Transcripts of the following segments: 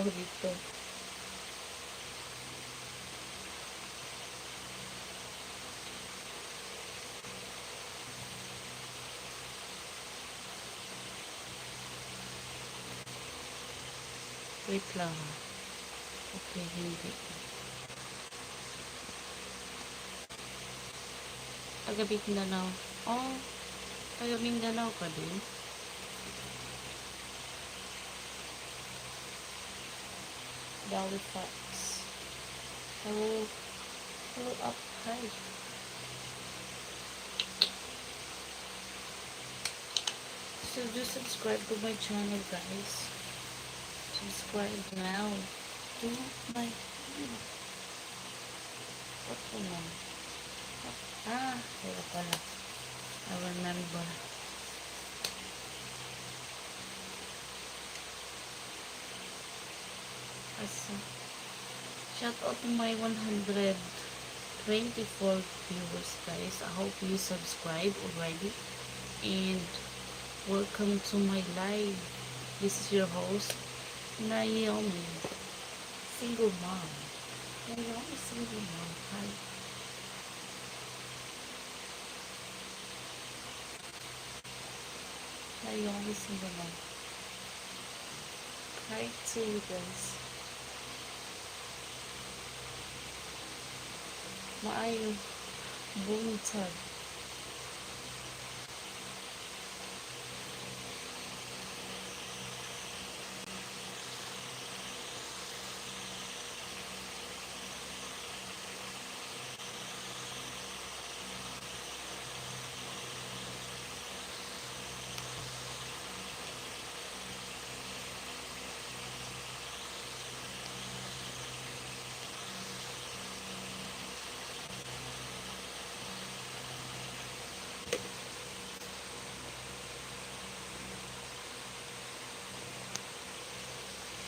tawag dito. Wait lang ha. Okay, hindi. Taga Mindanao. Oh, taga Mindanao ka din? Halifax. Hello. Hello up. Hi. So just subscribe to my channel, guys. Subscribe now to my channel. What the name? Ah, kaya pala. I remember. Asa. Shout out to my 124 viewers, guys. I hope you subscribe already. And welcome to my live. This is your host, Naomi. Single mom. Naomi, single mom. Hi. Naomi, single mom. Hi to you guys. Maayo. Buntag.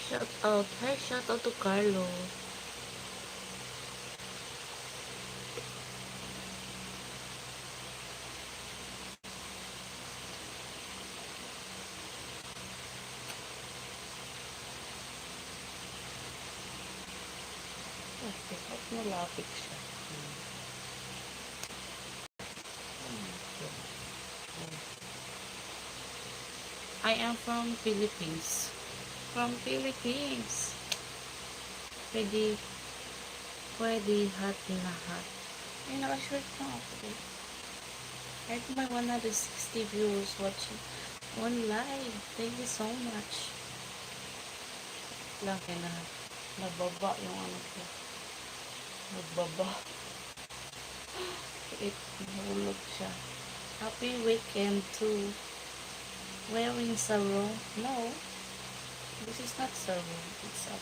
Shout out. Hi, shout out to Carlo. Okay, ba't malapit siya? I am from Philippines. From Philippines. Pwede hot na hot. Ay, naka-short na ako. Kahit may 160 viewers watching one live. Thank you so much. Lang na nababa yung ano ko. Nagbaba. Nahulog siya. Happy weekend to wearing sarong. No, this is not sarong. It's a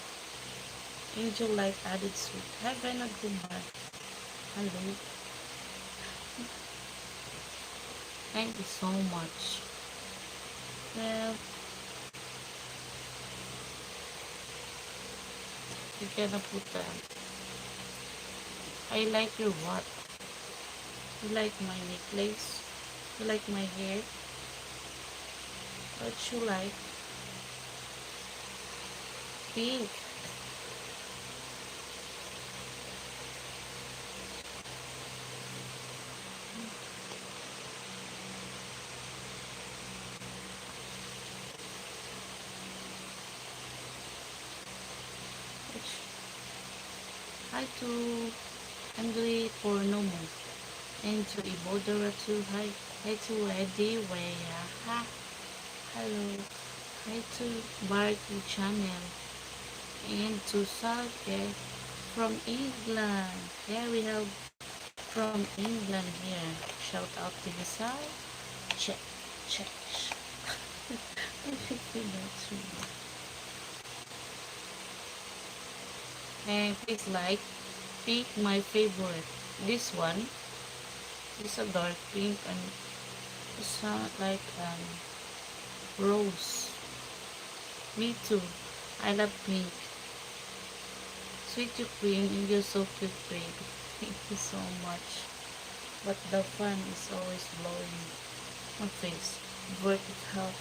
Angel Light added sweet. Hi, Bernard Kumar. Hello. Thank you so much. Well, you cannot put that. I like your what? You like my necklace? You like my hair? What you like? Pink. Hi to Andre Pornomo and to Ibodora too. Hi to Eddie Weya. Ha. Hello. Hi to Barky Channel and to Salke from England. Yeah, we have from England here. Shout out to the Sal. Check. I think that's right. And please like pink, my favorite. This one is a dark pink and it's like rose. Me too. I love pink. Sweet you queen, and you're so cute, baby. Thank you so much. But the fan is always blowing my face. Vertical.